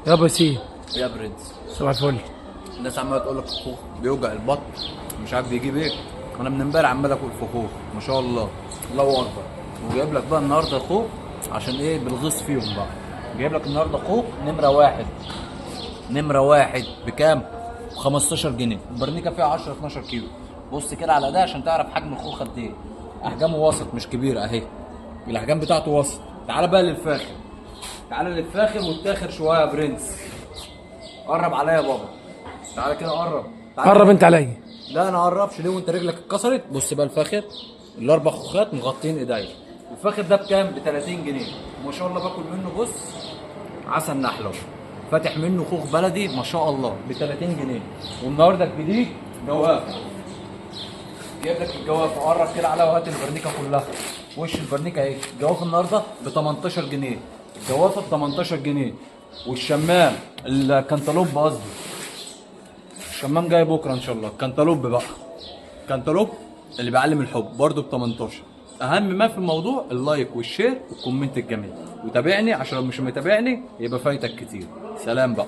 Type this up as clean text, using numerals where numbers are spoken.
يا بسيم، يا برنس، صباح الفل. الناس عماله تقول لك فخوخ بيوجع البطن، مش عارف بيجيب ايه. انا من امبارح عمال اكل فخوخ ما شاء الله، الله اكبر. وجايب لك بقى النهارده خوخ عشان ايه بالغص فيهم بقى. جايب لك النهارده خوخ نمره واحد بكام؟ ب 15 جنيه. البرنيكه فيها 10 12 كيلو. بص كده على ده عشان تعرف حجم الخوخ قد ايه. احجامه وسط مش كبيره اهي، الاحجام بتاعته وسط. تعال بقى للفاخر، تعال للفاخر والتاخر شويه يا برنس. قرب عليا يا بابا، تعالى كده قرب. قرب انت عليا. لا انا قربش ليه وانت رجلك اتكسرت. بص بقى الفاخر، الاربع خوخات مغطين ايديا. الفاخر ده بكام؟ ب 30 جنيه. ما شاء الله باكل منه. بص عسل نحله، فاتح منه خوخ بلدي ما شاء الله ب 30 جنيه. والنهارده الجديد جوافه، جايب لك الجوافه. قرب كده عليا وهات البرنيكه كلها. وش البرنيكه اهي. الجوافه النهارده ب 18 جنيه، الجوافه ب 18 جنيه. والشمام الكنتالوب قصدي، الشمام جاي بكره ان شاء الله. كنتالوب بقى، كنتالوب اللي بيعلم الحب برضه ب 18. اهم ما في الموضوع اللايك والشير والكومنت الجميل. وتابعني عشان لو مش متابعني يبقى فايتك كتير. سلام بقى.